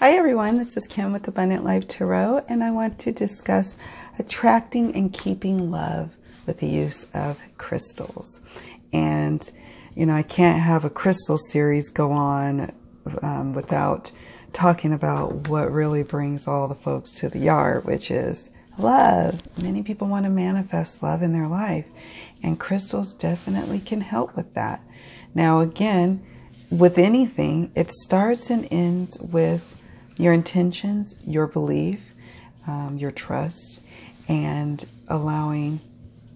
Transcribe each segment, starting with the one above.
Hi everyone, this is Kim with Abundant Life Tarot, and I want to discuss attracting and keeping love with the use of crystals. And, you know, I can't have a crystal series go on without talking about what really brings all the folks to the yard, which is love. Many people want to manifest love in their life, and crystals definitely can help with that. Now, again, with anything, it starts and ends with your intentions, your belief, your trust, and allowing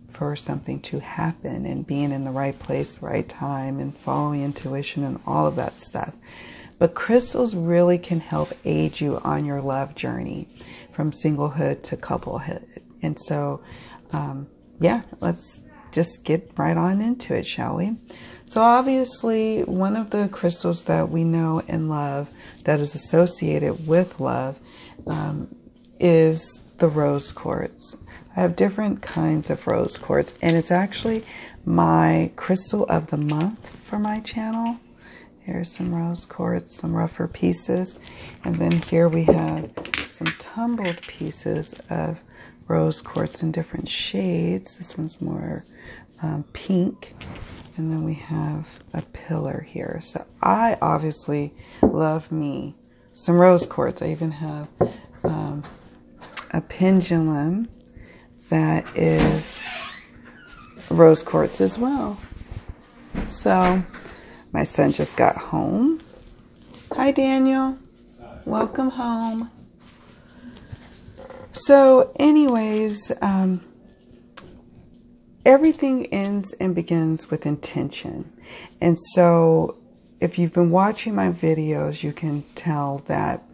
for something to happen and being in the right place, the right time, and following intuition and all of that stuff. But crystals really can help aid you on your love journey from singlehood to couplehood. And so, yeah, let's just get right on into it, shall we? So obviously, one of the crystals that we know and love that is associated with love is the rose quartz. I have different kinds of rose quartz, and it's actually my crystal of the month for my channel. Here's some rose quartz, some rougher pieces, and then here we have some tumbled pieces of rose quartz in different shades. This one's more pink. And then we have a pillar here. So I obviously love me some rose quartz. I even have a pendulum that is rose quartz as well. So my son just got home. Hi, Daniel. Welcome home. So anyways, everything ends and begins with intention. And so if you've been watching my videos, you can tell that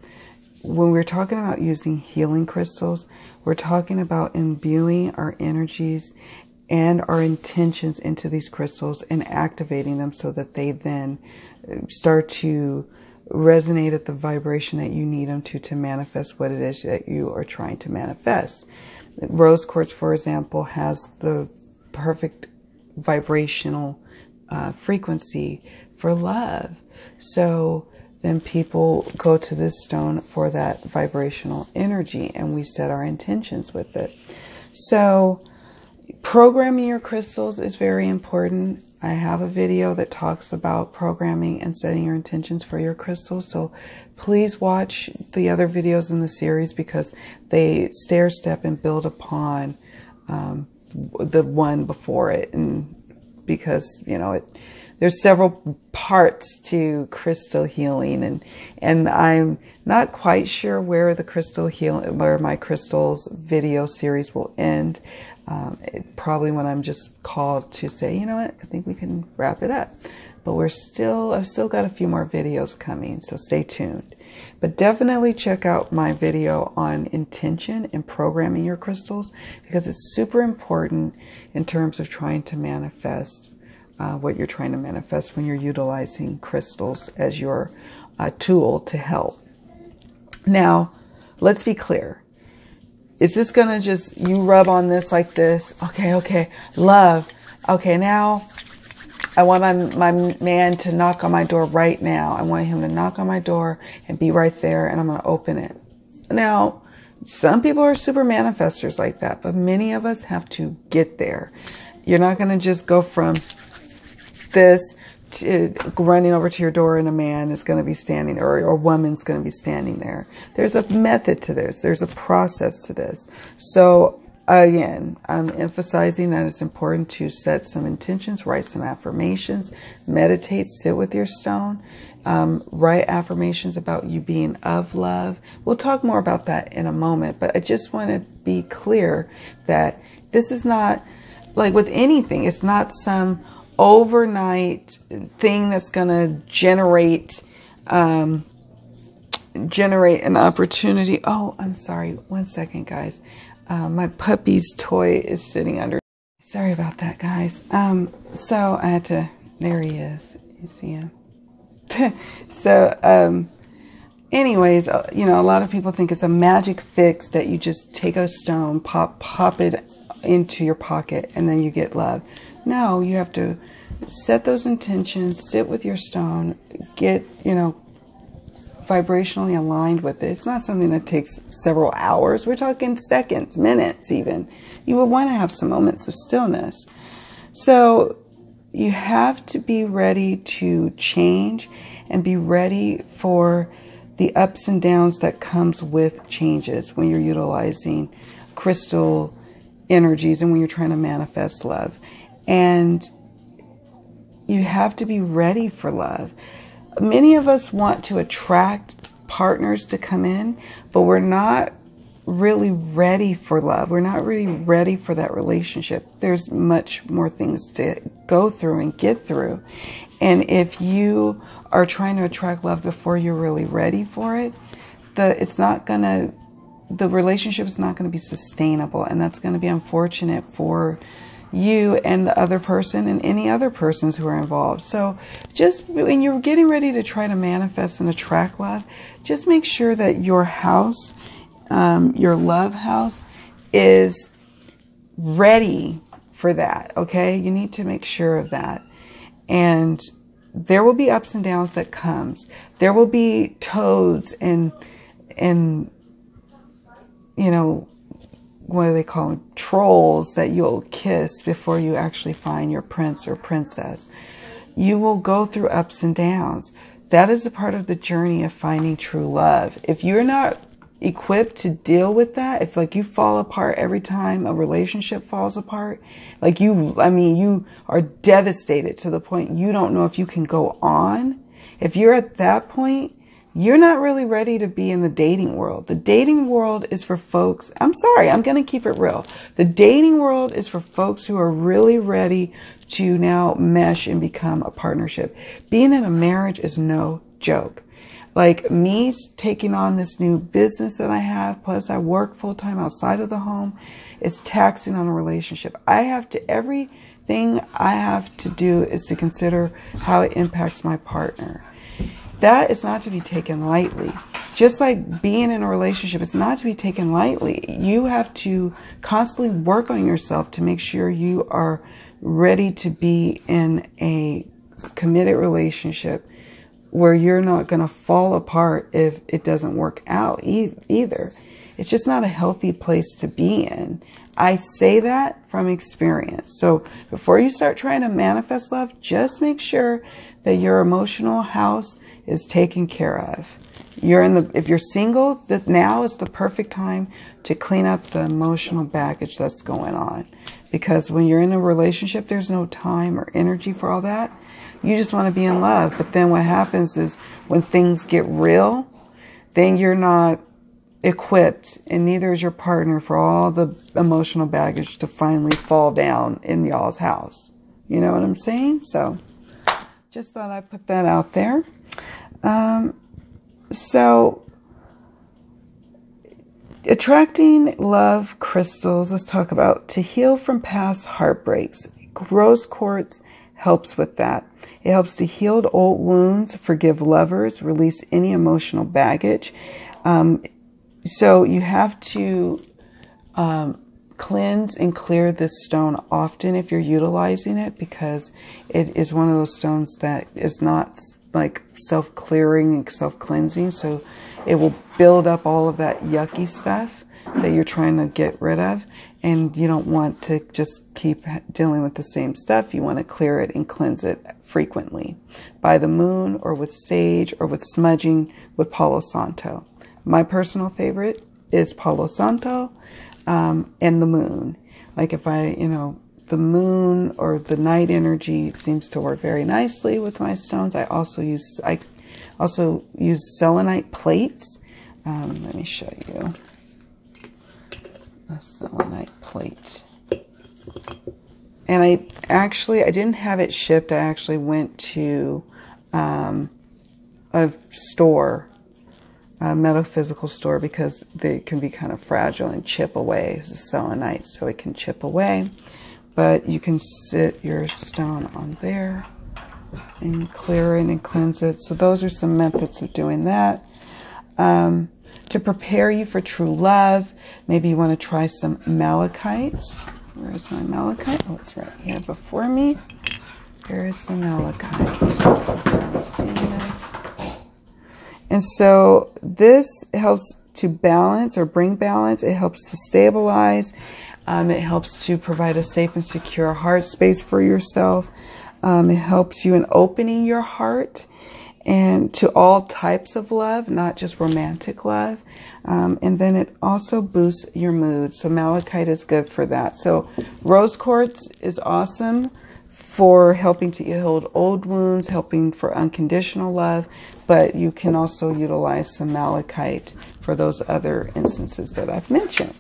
when we're talking about using healing crystals, we're talking about imbuing our energies and our intentions into these crystals and activating them so that they then start to resonate at the vibration that you need them to manifest what it is that you are trying to manifest. Rose quartz, for example, has the perfect vibrational frequency for love. So then people go to this stone for that vibrational energy, and we set our intentions with it. So programming your crystals is very important. I have a video that talks about programming and setting your intentions for your crystals. So please watch the other videos in the series because they stair step and build upon the one before it, and because, you know, there's several parts to crystal healing, and I'm not quite sure where the crystal where my crystals video series will end. Probably when I'm just called to say, you know what, I think we can wrap it up. But I've still got a few more videos coming, so stay tuned. But definitely check out my video on intention and programming your crystals, because it's super important in terms of trying to manifest what you're trying to manifest when you're utilizing crystals as your tool to help. Now, let's be clear. Is this going to just, you rub on this like this? Okay, love. Okay, now I want my man to knock on my door right now. I want him to knock on my door and be right there, and I'm going to open it. Now, some people are super manifestors like that, but many of us have to get there. You're not going to just go from this to running over to your door and a man is going to be standing there, or a woman's going to be standing there. There's a method to this. There's a process to this. So again, I'm emphasizing that it's important to set some intentions, write some affirmations, meditate, sit with your stone, write affirmations about you being of love. We'll talk more about that in a moment, but I just want to be clear that this is not, like with anything, it's not some overnight thing that's going to generate an opportunity. Oh, I'm sorry. One second, guys. My puppy's toy is sitting under. Sorry about that, guys. So I had to, there he is. You see him? So, anyways, you know, a lot of people think it's a magic fix that you just take a stone, pop it into your pocket, and then you get love. No, you have to set those intentions, sit with your stone, get, you know, vibrationally aligned with it. It's not something that takes several hours. We're talking seconds, minutes even. You would want to have some moments of stillness. So you have to be ready to change and be ready for the ups and downs that comes with changes when you're utilizing crystal energies and when you're trying to manifest love. And you have to be ready for love. Many of us want to attract partners to come in, but we're not really ready for love. We're not really ready for that relationship. There's much more things to go through and get through. And if you are trying to attract love before you're really ready for it, the relationship is not going to be sustainable. And that's going to be unfortunate for you and the other person and any other persons who are involved. So just when you're getting ready to try to manifest and attract love, just make sure that your house, your love house, is ready for that. Okay. You need to make sure of that. And there will be ups and downs that comes. There will be toads and you know, what do they call them? Trolls that you'll kiss before you actually find your prince or princess. You will go through ups and downs. That is a part of the journey of finding true love. If you're not equipped to deal with that, if like you fall apart every time a relationship falls apart, like you are devastated to the point you don't know if you can go on. If you're at that point, you're not really ready to be in the dating world. The dating world is for folks, I'm sorry, I'm going to keep it real. The dating world is for folks who are really ready to now mesh and become a partnership. Being in a marriage is no joke. Like me taking on this new business that I have, plus I work full time outside of the home, it's taxing on a relationship. Everything I have to do is to consider how it impacts my partner. That is not to be taken lightly. Just like being in a relationship is not to be taken lightly. You have to constantly work on yourself to make sure you are ready to be in a committed relationship where you're not going to fall apart if it doesn't work out either. It's just not a healthy place to be in. I say that from experience. So before you start trying to manifest love, just make sure that your emotional house is taken care of. If you're single, now is the perfect time to clean up the emotional baggage that's going on. Because when you're in a relationship, there's no time or energy for all that. You just want to be in love. But then what happens is when things get real, then you're not equipped, and neither is your partner, for all the emotional baggage to finally fall down in y'all's house. You know what I'm saying? So just thought I'd put that out there. So attracting love crystals, let's talk about to heal from past heartbreaks. Rose quartz helps with that. It helps to heal old wounds, forgive lovers, release any emotional baggage. So you have to cleanse and clear this stone often if you're utilizing it, because it is one of those stones that is not like self-clearing and self-cleansing. So it will build up all of that yucky stuff that you're trying to get rid of. And you don't want to just keep dealing with the same stuff. You want to clear it and cleanse it frequently by the moon, or with sage, or with smudging with Palo Santo. My personal favorite is Palo Santo and the moon. Like if the moon or the night energy seems to work very nicely with my stones. I also use selenite plates. Let me show you a selenite plate. And I didn't have it shipped. I actually went to a store, a metaphysical store, because they can be kind of fragile and chip away. It's a selenite, so it can chip away. But you can sit your stone on there and clear it and cleanse it. So those are some methods of doing that. To prepare you for true love, maybe you want to try some malachite. Where's my malachite? Oh, it's right here before me. There is some malachite. See this? And so this helps to balance or bring balance. It helps to stabilize. It helps to provide a safe and secure heart space for yourself. It helps you in opening your heart and to all types of love, not just romantic love. And then it also boosts your mood. So malachite is good for that. So rose quartz is awesome for helping to heal old wounds, helping for unconditional love, but you can also utilize some malachite for those other instances that I've mentioned.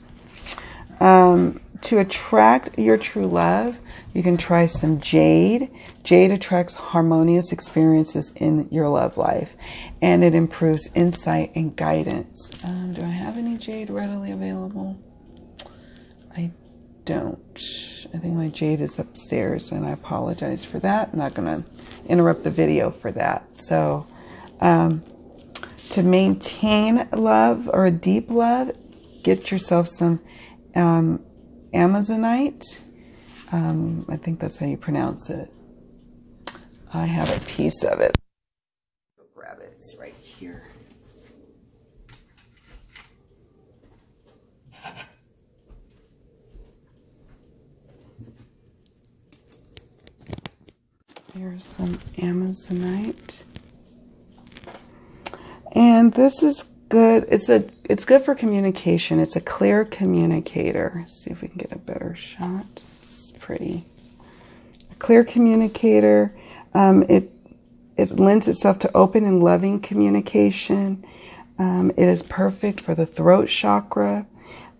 To attract your true love, you can try some jade. Jade attracts harmonious experiences in your love life, and it improves insight and guidance. Do I have any jade readily available? I don't. I think my jade is upstairs, and I apologize for that. I'm not going to interrupt the video for that. So to maintain love or a deep love, get yourself some Amazonite. I think that's how you pronounce it. I have a piece of it. Go grab it. It's right here. Here's some Amazonite. And this is good. It's good for communication. It's a clear communicator. Let's see if we can get a better shot. It's pretty. A clear communicator. It lends itself to open and loving communication. It is perfect for the throat chakra.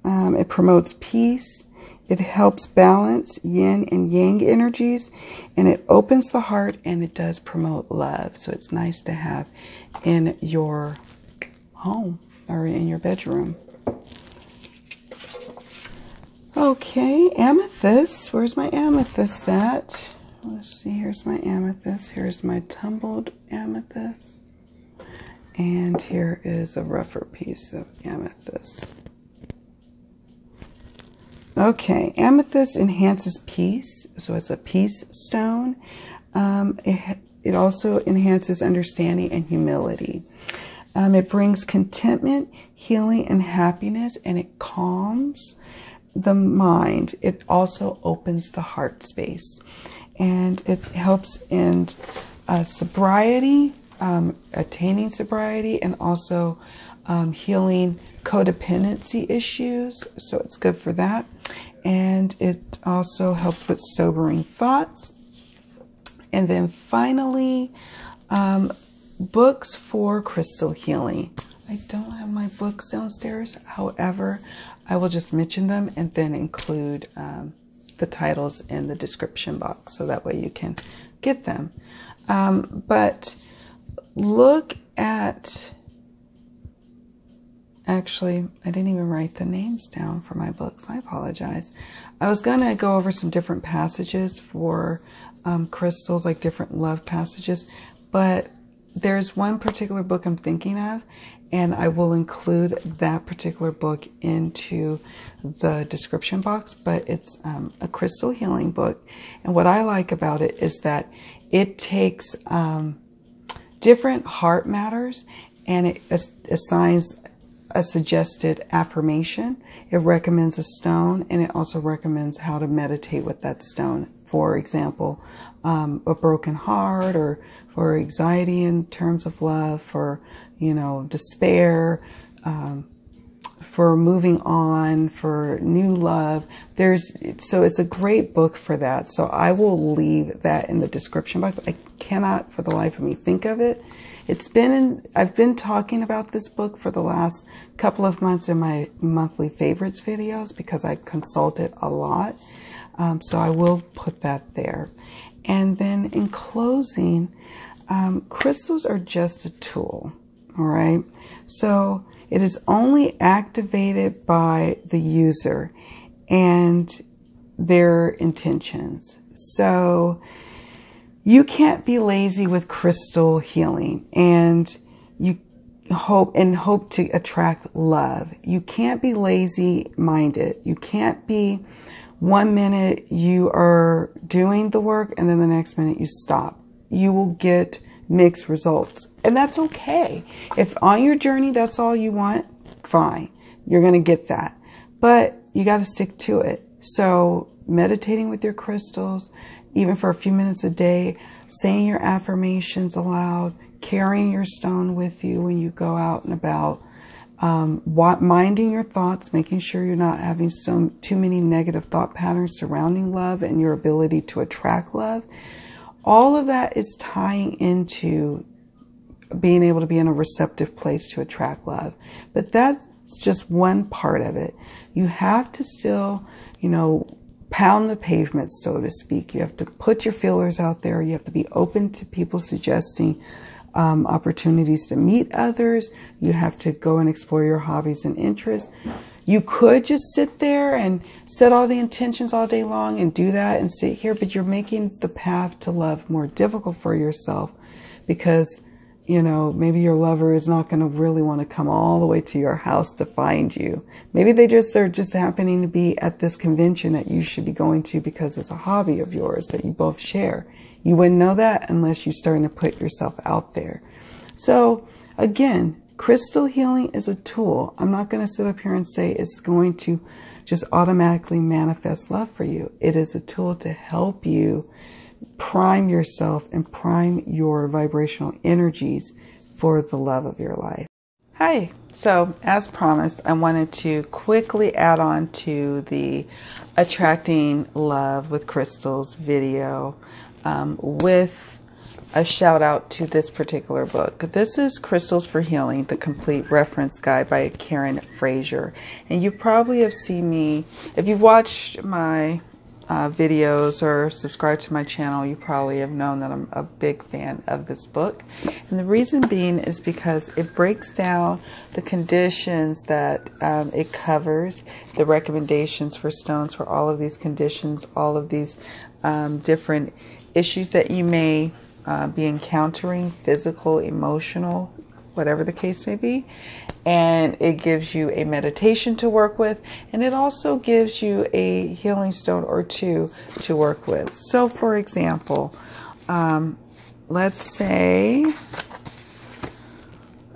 It promotes peace. It helps balance yin and yang energies, and it opens the heart, and it does promote love. So it's nice to have in your home or in your bedroom. Okay, amethyst. Where's my amethyst at? Let's see, here's my amethyst. Here's my tumbled amethyst. And here is a rougher piece of amethyst. Okay, amethyst enhances peace. So it's a peace stone. It also enhances understanding and humility. It brings contentment, healing, and happiness, and it calms the mind. It also opens the heart space. And it helps in sobriety, attaining sobriety, and also healing codependency issues. So it's good for that. And it also helps with sobering thoughts. And then finally, books for crystal healing. I don't have my books downstairs. However, I will just mention them and then include the titles in the description box, so that way you can get them. But look at, actually, I didn't even write the names down for my books. I apologize. I was going to go over some different passages for crystals, like different love passages, but there's one particular book I'm thinking of, and I will include that particular book into the description box, but it's a crystal healing book. And what I like about it is that it takes different heart matters, and it assigns a suggested affirmation. It recommends a stone, and it also recommends how to meditate with that stone. For example, a broken heart, or for anxiety in terms of love, for, you know, despair, for moving on, for new love. So it's a great book for that. So I will leave that in the description box. I cannot for the life of me think of it. I've been talking about this book for the last couple of months in my monthly favorites videos, because I consult it a lot. So I will put that there. And then in closing, crystals are just a tool. All right. So it is only activated by the user and their intentions. So you can't be lazy with crystal healing, and you hope to attract love. You can't be lazy minded. You can't be, one minute you are doing the work and then the next minute you stop. You will get mixed results. And that's okay. If on your journey that's all you want, fine. You're going to get that. But you got to stick to it. So meditating with your crystals, even for a few minutes a day, saying your affirmations aloud, carrying your stone with you when you go out and about, minding your thoughts, making sure you're not having too many negative thought patterns surrounding love and your ability to attract love. All of that is tying into being able to be in a receptive place to attract love. But that's just one part of it. You have to still, pound the pavement, so to speak. You have to put your feelers out there. You have to be open to people suggesting opportunities to meet others. You have to go and explore your hobbies and interests. You could just sit there and set all the intentions all day long and do that and sit here, but you're making the path to love more difficult for yourself because, maybe your lover is not going to really want to come all the way to your house to find you. Maybe they are just happening to be at this convention that you should be going to because it's a hobby of yours that you both share. You wouldn't know that unless you're starting to put yourself out there. So again, crystal healing is a tool. I'm not going to sit up here and say it's going to just automatically manifest love for you. It is a tool to help you prime yourself and prime your vibrational energies for the love of your life. Hi. So as promised, I wanted to quickly add on to the Attracting Love with Crystals video with a shout out to this particular book. This is Crystals for Healing, the complete reference guide by Karen Frazier. And you probably have seen me, if you've watched my videos or subscribed to my channel, you probably have known that I'm a big fan of this book. And the reason being is because it breaks down the conditions that it covers, the recommendations for stones for all of these conditions, all of these different issues that you may be encountering, physical, emotional, whatever the case may be. And it gives you a meditation to work with, and it also gives you a healing stone or two to work with. So for example, let's say,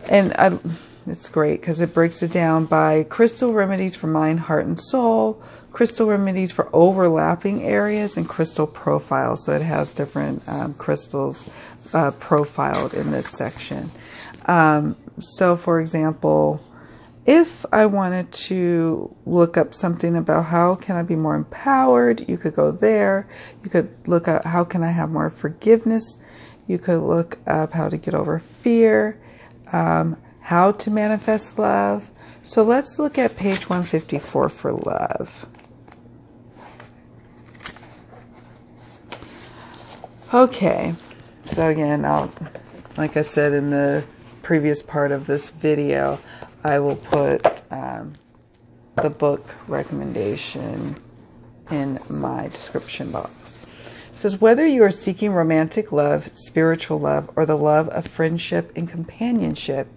and it's great because it breaks it down by crystal remedies for mind, heart, and soul, crystal remedies for overlapping areas, and crystal profiles. So it has different crystals profiled in this section. So for example, if I wanted to look up something about how can I be more empowered, you could go there. You could look at how can I have more forgiveness. You could look up how to get over fear, how to manifest love. So let's look at page 154 for love. Okay, so again, like I said in the previous part of this video, I will put the book recommendation in my description box. It says, whether you are seeking romantic love, spiritual love, or the love of friendship and companionship,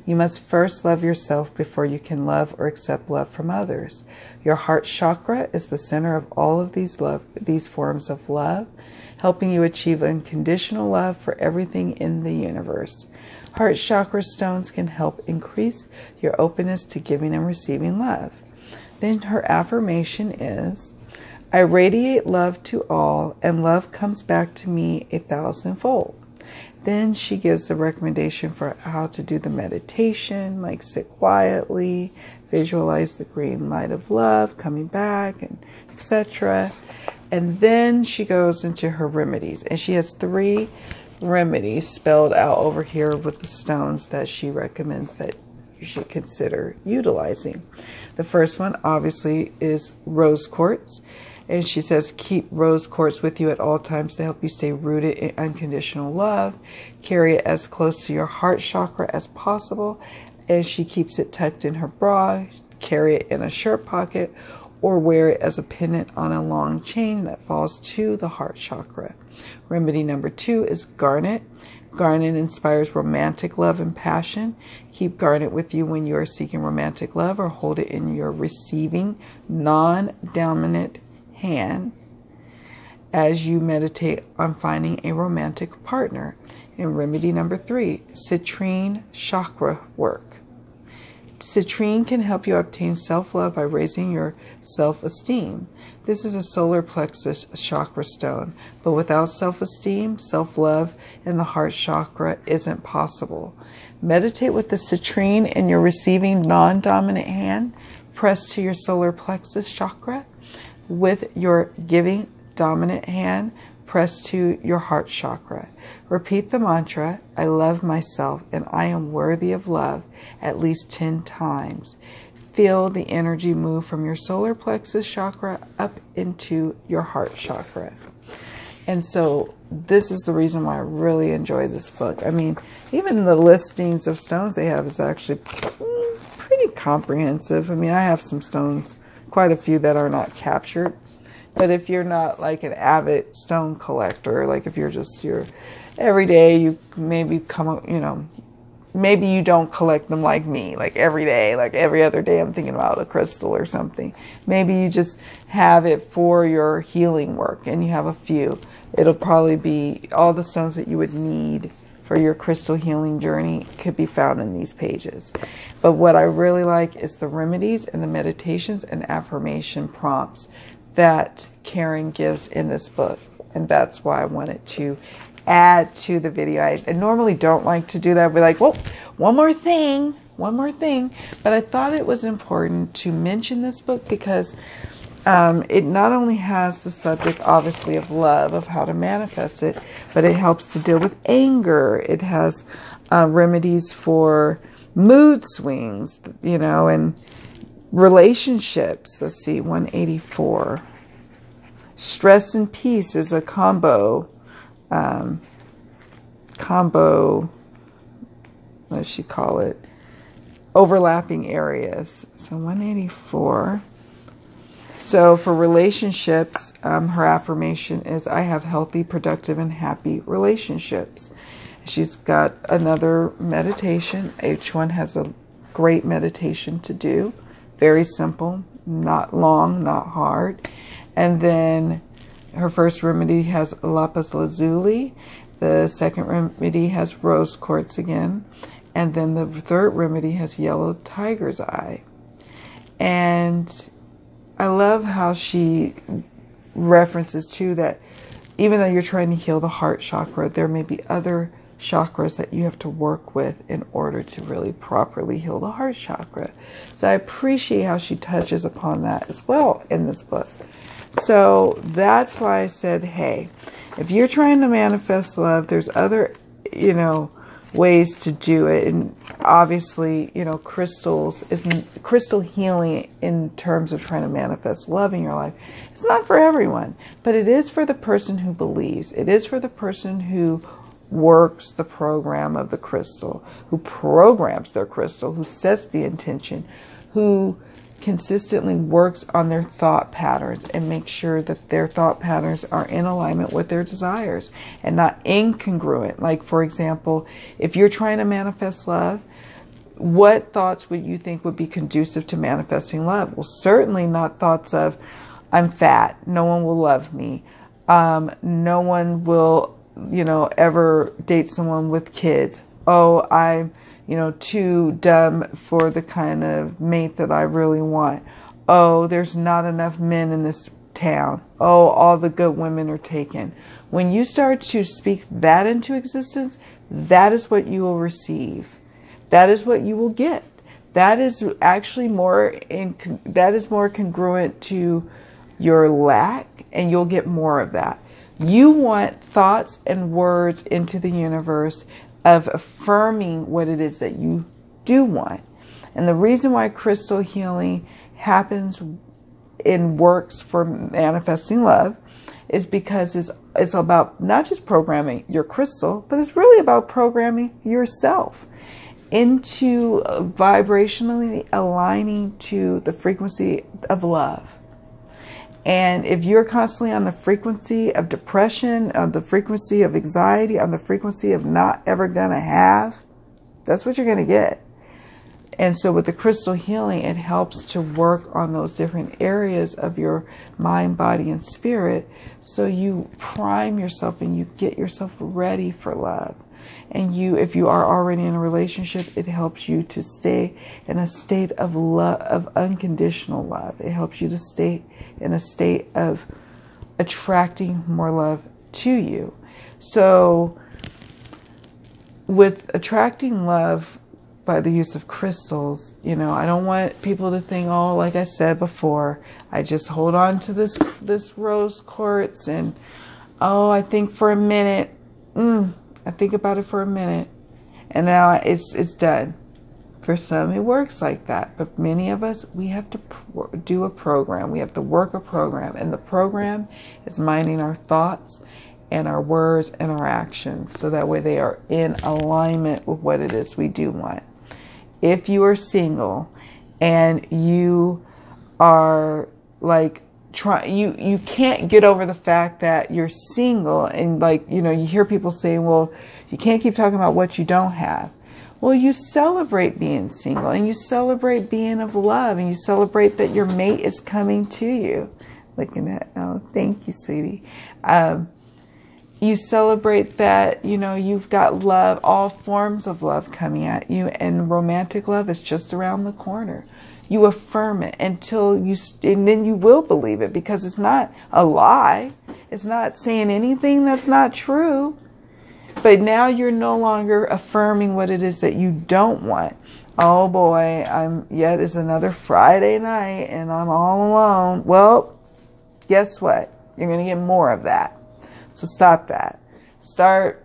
you must first love yourself before you can love or accept love from others. Your heart chakra is the center of all of these forms of love, helping you achieve unconditional love for everything in the universe. Heart chakra stones can help increase your openness to giving and receiving love. Then her affirmation is, I radiate love to all, and love comes back to me 1,000-fold. Then she gives the recommendation for how to do the meditation, like sit quietly, visualize the green light of love coming back, and etc. And then she goes into her remedies, and she has 3 remedies spelled out over here with the stones that she recommends that you should consider utilizing. The first one obviously is rose quartz, and she says keep rose quartz with you at all times to help you stay rooted in unconditional love. Carry it as close to your heart chakra as possible, and she keeps it tucked in her bra. Carry it in a shirt pocket or wear it as a pendant on a long chain that falls to the heart chakra. Remedy number 2 is garnet. Garnet inspires romantic love and passion. Keep garnet with you when you are seeking romantic love, or hold it in your receiving, non-dominant hand. as you meditate on finding a romantic partner. And remedy number 3, citrine chakra work. Citrine can help you obtain self-love by raising your self-esteem. This is a solar plexus chakra stone, but without self-esteem, self-love, and the heart chakra isn't possible. Meditate with the citrine in your receiving non-dominant hand. Press to your solar plexus chakra. With your giving dominant hand, press to your heart chakra. Repeat the mantra, I love myself and I am worthy of love, at least 10 times. Feel the energy move from your solar plexus chakra up into your heart chakra. And so this is the reason why I really enjoy this book. I mean, even the listings of stones they have is actually pretty comprehensive. I mean, I have some stones, quite a few that are not captured. But if you're not like an avid stone collector, like if you're just your every day, you maybe come, you know, maybe you don't collect them like me, like every day, like every other day I'm thinking about a crystal or something. Maybe you just have it for your healing work and you have a few. It'll probably be all the stones that you would need for your crystal healing journey could be found in these pages. But what I really like is the remedies and the meditations and affirmation prompts that Karen gives in this book. And that's why I wanted to add to the video. I normally don't like to do that. I'd be like, whoa, one more thing. But I thought it was important to mention this book because it not only has the subject, obviously, of love, of how to manifest it, but it helps to deal with anger. It has remedies for mood swings, you know, and relationships. Let's see, 184. Stress and peace is a combo. What does she call it? Overlapping areas. So 184. So for relationships, her affirmation is, I have healthy, productive, and happy relationships. She's got another meditation. Each one has a great meditation to do. Very simple, not long, not hard. And then her first remedy has lapis lazuli. The second remedy has rose quartz again. And then the third remedy has yellow tiger's eye. And I love how she references too that even though you're trying to heal the heart chakra, there may be other chakras that you have to work with in order to really properly heal the heart chakra. So I appreciate how she touches upon that as well in this book. So that's why I said, hey, if you're trying to manifest love, there's other, you know, ways to do it. And obviously, you know, crystal healing in terms of trying to manifest love in your life, it's not for everyone, but it is for the person who believes. It is for the person who works the program of the crystal, who programs their crystal, who sets the intention, who consistently works on their thought patterns and makes sure that their thought patterns are in alignment with their desires and not incongruent. Like, for example, if you're trying to manifest love, what thoughts would you think would be conducive to manifesting love? Well, certainly not thoughts of, I'm fat, no one will love me, no one will, you know, ever date someone with kids. Oh, I'm, you know, too dumb for the kind of mate that I really want. Oh, there's not enough men in this town. Oh, all the good women are taken. When you start to speak that into existence, that is what you will receive. That is what you will get. That is actually more congruent to your lack, and you'll get more of that. You want thoughts and words into the universe of affirming what it is that you do want. And the reason why crystal healing happens in works for manifesting love is because it's about not just programming your crystal, but it's really about programming yourself into vibrationally aligning to the frequency of love. And if you're constantly on the frequency of depression, on the frequency of anxiety, on the frequency of not ever gonna have, that's what you're gonna get. And so with the crystal healing, it helps to work on those different areas of your mind, body, and spirit. So you prime yourself and you get yourself ready for love. And if you are already in a relationship, it helps you to stay in a state of love, of unconditional love. It helps you to stay in a state of attracting more love to you. So with attracting love by the use of crystals, you know, I don't want people to think, oh, like I said before, I just hold on to this rose quartz and, oh, I think for a minute, I think about it for a minute, and now it's done. For some, it works like that. But many of us, we have to do a program. We have to work a program. And the program is minding our thoughts and our words and our actions. So that way they are in alignment with what it is we do want. If you are single and you are like, you can't get over the fact that you're single, and like, you know, you hear people saying, well, you can't keep talking about what you don't have. Well, you celebrate being single, and you celebrate being of love, and you celebrate that your mate is coming to you. Looking at, oh, thank you, sweetie. You celebrate that, you know, you've got love, all forms of love coming at you, and romantic love is just around the corner. You affirm it until and then you will believe it, because it's not a lie. It's not saying anything that's not true. But now you're no longer affirming what it is that you don't want. Oh boy, yet it's another Friday night and I'm all alone. Well, guess what? You're going to get more of that. So stop that. Start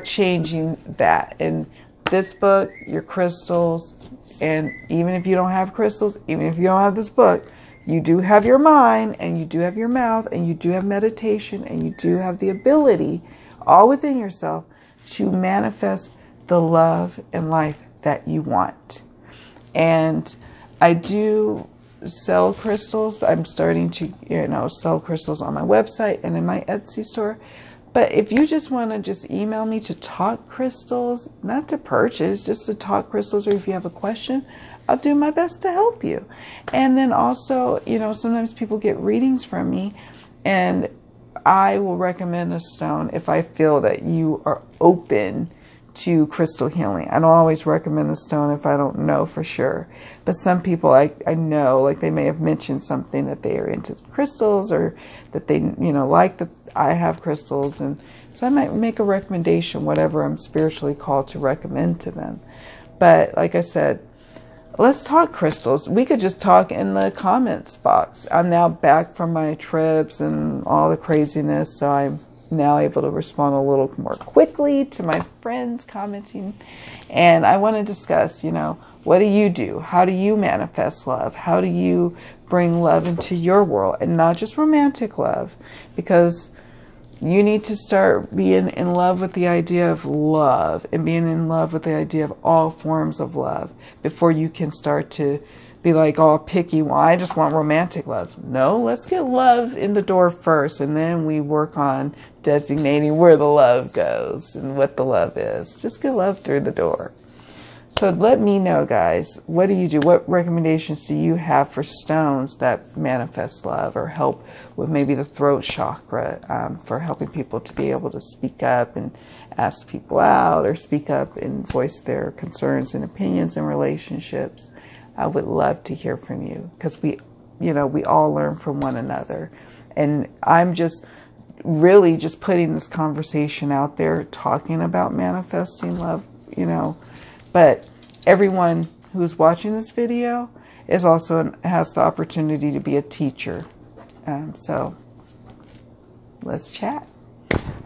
changing that. In this book, your crystals, and even if you don't have crystals, even if you don't have this book, you do have your mind, and you do have your mouth, and you do have meditation, and you do have the ability, all within yourself, to manifest the love and life that you want. And I do sell crystals. I'm starting to, you know, sell crystals on my website and in my Etsy store. But if you just want to just email me to talk crystals, not to purchase, just to talk crystals, or if you have a question, I'll do my best to help you. And then also, you know, sometimes people get readings from me, and I will recommend a stone if I feel that you are open to crystal healing. I don't always recommend a stone if I don't know for sure. But some people I know, like they may have mentioned something that they are into crystals, or that they, you know, like that I have crystals. And so I might make a recommendation, whatever I'm spiritually called to recommend to them. But like I said, let's talk crystals. We could just talk in the comments box. I'm now back from my trips and all the craziness, so I'm now able to respond a little more quickly to my friends commenting. And I want to discuss, you know, what do you do? How do you manifest love? How do you bring love into your world? And not just romantic love, because you need to start being in love with the idea of love, and being in love with the idea of all forms of love, before you can start to be like all picky. Well, I just want romantic love. No, let's get love in the door first, and then we work on designating where the love goes and what the love is. Just get love through the door. So let me know, guys, what do you do? What recommendations do you have for stones that manifest love, or help with maybe the throat chakra, for helping people to be able to speak up and ask people out, or speak up and voice their concerns and opinions in relationships? I would love to hear from you, because we all learn from one another. And I'm just really just putting this conversation out there, talking about manifesting love, you know. But everyone who's watching this video is also has the opportunity to be a teacher. So let's chat.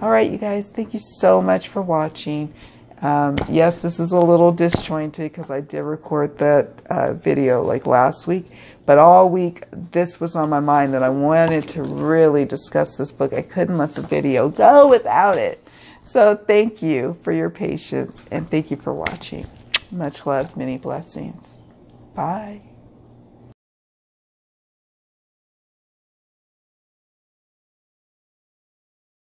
All right, you guys, thank you so much for watching. Yes, this is a little disjointed because I did record that video like last week, but all week this was on my mind that I wanted to really discuss this book. I couldn't let the video go without it. So thank you for your patience, and thank you for watching. Much love, many blessings. Bye.